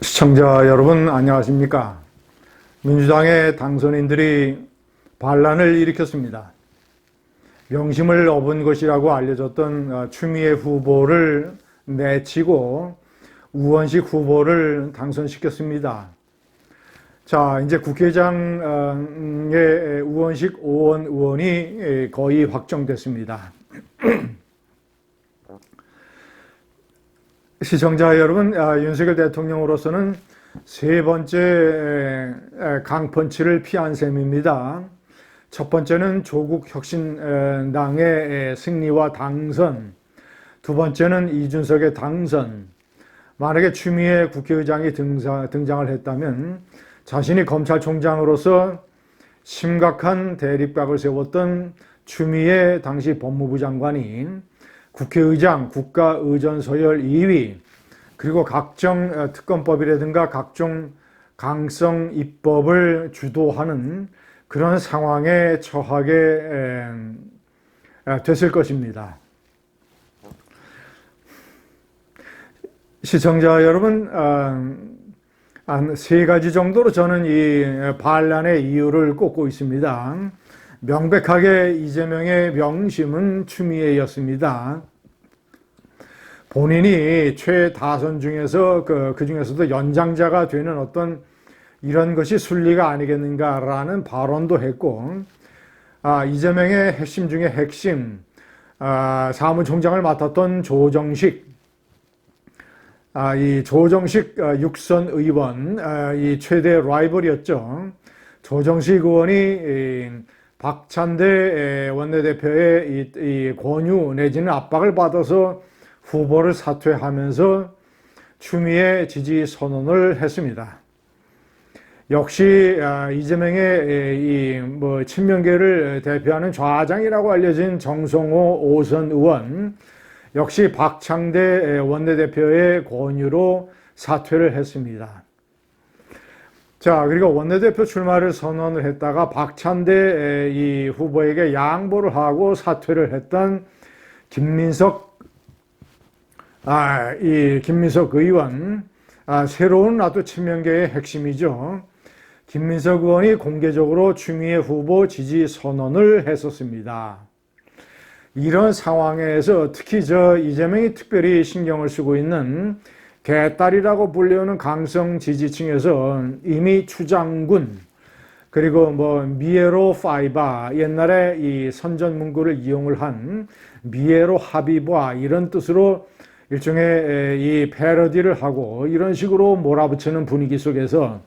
시청자 여러분 안녕하십니까? 민주당의 당선인들이 반란을 일으켰습니다. 명심을 업은 것이라고 알려졌던 추미애 후보를 내치고 우원식 후보를 당선시켰습니다. 자, 이제 국회의장의 우원식 오원 의원이 거의 확정됐습니다. 시청자 여러분, 윤석열 대통령으로서는 세 번째 강펀치를 피한 셈입니다. 첫 번째는 조국 혁신당의 승리와 당선, 두 번째는 이준석의 당선. 만약에 추미애 국회의장이 등장을 했다면 자신이 검찰총장으로서 심각한 대립각을 세웠던 추미애 당시 법무부 장관이 국회의장, 국가의전서열 2위, 그리고 각종 특검법이라든가 각종 강성 입법을 주도하는 그런 상황에 처하게 됐을 것입니다. 시청자 여러분, 한 세 가지 정도로 저는 이 반란의 이유를 꼽고 있습니다. 명백하게 이재명의 명심은 추미애였습니다. 본인이 최다선 중에서 그 중에서도 연장자가 되는 어떤 이런 것이 순리가 아니겠는가라는 발언도 했고, 이재명의 핵심 중에 핵심, 사무총장을 맡았던 조정식, 이 조정식 육선 의원, 이 최대 라이벌이었죠. 조정식 의원이 박찬대 원내대표의 이 권유 내지는 압박을 받아서 후보를 사퇴하면서 추미애 지지 선언을 했습니다. 역시 이재명의 이 친명계를 대표하는 좌장이라고 알려진 정성호 오선 의원 역시 박창대 원내대표의 권유로 사퇴를 했습니다. 자, 그리고 원내대표 출마를 선언을 했다가 박찬대 이 후보에게 양보를 하고 사퇴를 했던 김민석 의원, 새로운 아주 친명계의 핵심이죠. 김민석 의원이 공개적으로 추미애 후보 지지 선언을 했었습니다. 이런 상황에서 특히 이재명이 특별히 신경을 쓰고 있는 개딸이라고 불리우는 강성 지지층에서 이미 추장군, 그리고 미에로 파이바, 옛날에 이 선전 문구를 이용을 한 미에로 하비바 이런 뜻으로 일종의 이 패러디를 하고 이런 식으로 몰아붙이는 분위기 속에서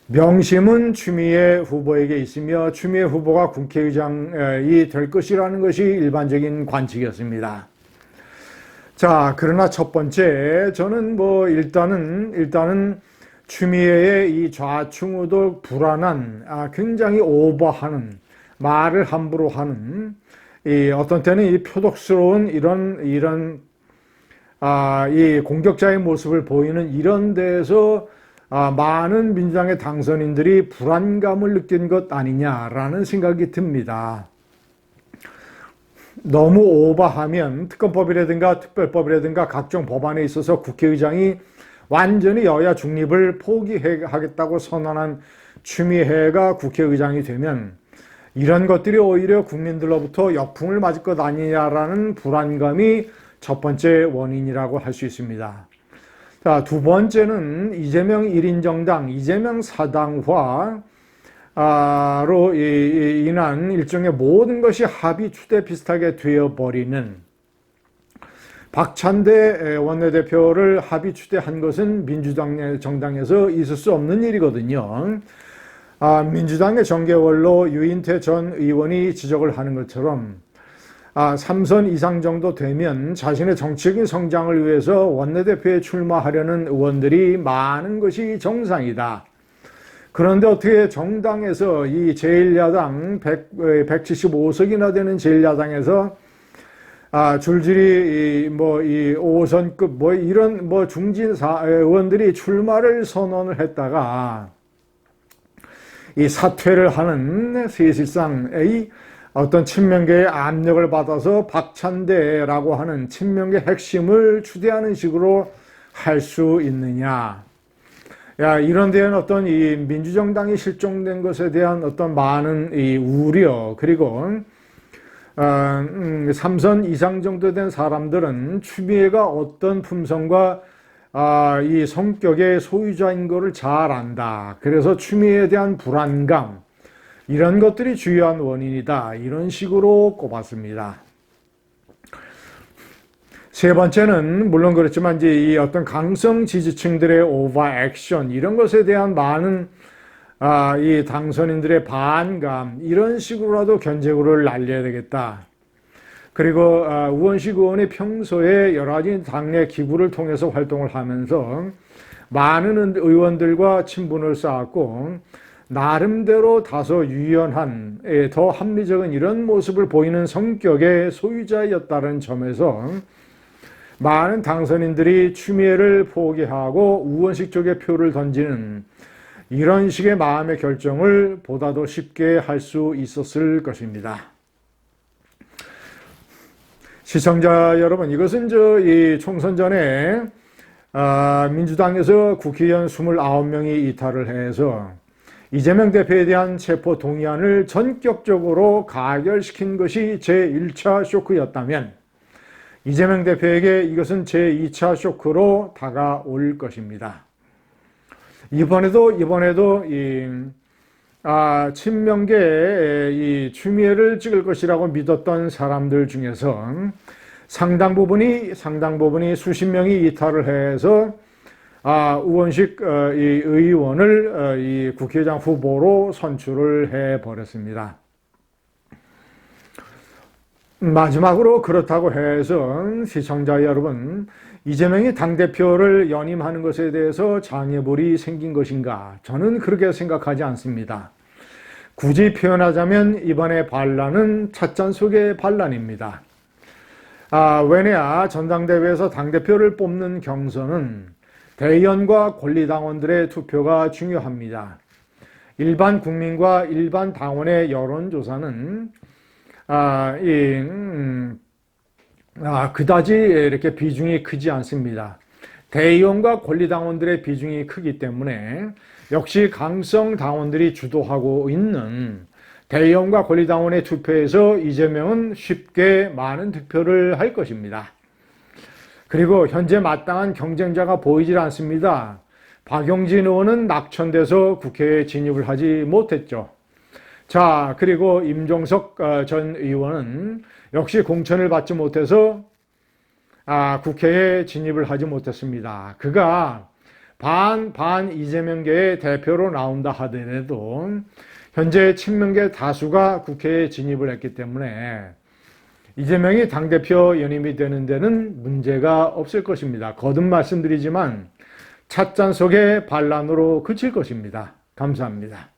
명심은 추미애 후보에게 있으며 추미애 후보가 국회의장이 될 것이라는 것이 일반적인 관측이었습니다. 자, 그러나 첫 번째, 저는 일단은 추미애의 이 좌충우돌 불안한, 굉장히 오버하는, 말을 함부로 하는, 어떤 때는 이 표독스러운 이 공격자의 모습을 보이는 이런 데에서 많은 민주당의 당선인들이 불안감을 느낀 것 아니냐라는 생각이 듭니다. 너무 오버하면 특검법이라든가 특별법이라든가 각종 법안에 있어서 국회의장이 완전히 여야 중립을 포기하겠다고 선언한 추미애가 국회의장이 되면 이런 것들이 오히려 국민들로부터 역풍을 맞을 것 아니냐라는 불안감이 첫 번째 원인이라고 할 수 있습니다. 자, 두 번째는 이재명 1인 정당, 이재명 사당화로 인한 일종의 모든 것이 합의 추대 비슷하게 되어버리는 박찬대 원내대표를 합의 추대한 것은 민주당 정당에서 있을 수 없는 일이거든요. 민주당의 정계원로 유인태 전 의원이 지적을 하는 것처럼 3선 이상 정도 되면 자신의 정치적인 성장을 위해서 원내대표에 출마하려는 의원들이 많은 것이 정상이다. 그런데 어떻게 정당에서 이 제1야당 175석이나 되는 제1야당에서 줄줄이 이 5선급 이런 중진 의원들이 출마를 선언을 했다가 이 사퇴를 하는 사실상의 어떤 친명계의 압력을 받아서 박찬대라고 하는 친명계 핵심을 추대하는 식으로 할 수 있느냐. 이런 데는 어떤 이 민주정당이 실종된 것에 대한 어떤 많은 이 우려, 그리고 3선 이상 정도 된 사람들은 추미애가 어떤 품성과 이 성격의 소유자인 것을 잘 안다. 그래서 추미애에 대한 불안감, 이런 것들이 주요한 원인이다. 이런 식으로 꼽았습니다. 세 번째는 물론 그렇지만 이제 이 어떤 강성 지지층들의 오버 액션, 이런 것에 대한 많은 이 당선인들의 반감, 이런 식으로라도 견제구를 날려야 되겠다. 그리고 우원식 의원이 평소에 여러 가지 당내 기구를 통해서 활동을 하면서 많은 의원들과 친분을 쌓았고 나름대로 다소 유연한, 더 합리적인 이런 모습을 보이는 성격의 소유자였다는 점에서 많은 당선인들이 추미애를 포기하고 우원식 쪽에 표를 던지는 이런 식의 마음의 결정을 보다 더 쉽게 할 수 있었을 것입니다. 시청자 여러분, 이것은 이 총선 전에 민주당에서 국회의원 29명이 이탈을 해서 이재명 대표에 대한 체포 동의안을 전격적으로 가결시킨 것이 제1차 쇼크였다면 이재명 대표에게 이것은 제2차 쇼크로 다가올 것입니다. 이번에도 친명계에 이 추미애를 찍을 것이라고 믿었던 사람들 중에서 상당 부분이 수십 명이 이탈을 해서 우원식 이 의원을 이 국회의장 후보로 선출을 해 버렸습니다. 마지막으로 그렇다고 해서 시청자 여러분, 이재명이 당대표를 연임하는 것에 대해서 장애물이 생긴 것인가? 저는 그렇게 생각하지 않습니다. 굳이 표현하자면 이번의 반란은 찻잔 속의 반란입니다. 왜냐, 전당대회에서 당대표를 뽑는 경선은 대의원과 권리당원들의 투표가 중요합니다. 일반 국민과 일반 당원의 여론조사는 그다지 이렇게 비중이 크지 않습니다. 대의원과 권리당원들의 비중이 크기 때문에 역시 강성 당원들이 주도하고 있는 대의원과 권리당원의 투표에서 이재명은 쉽게 많은 득표를 할 것입니다. 그리고 현재 마땅한 경쟁자가 보이질 않습니다. 박용진 의원은 낙천돼서 국회에 진입을 하지 못했죠. 자, 그리고 임종석 전 의원은 역시 공천을 받지 못해서 국회에 진입을 하지 못했습니다. 그가 반 이재명계의 대표로 나온다 하더라도 현재 친명계 다수가 국회에 진입을 했기 때문에 이재명이 당대표 연임이 되는 데는 문제가 없을 것입니다. 거듭 말씀드리지만 찻잔 속의 반란으로 그칠 것입니다. 감사합니다.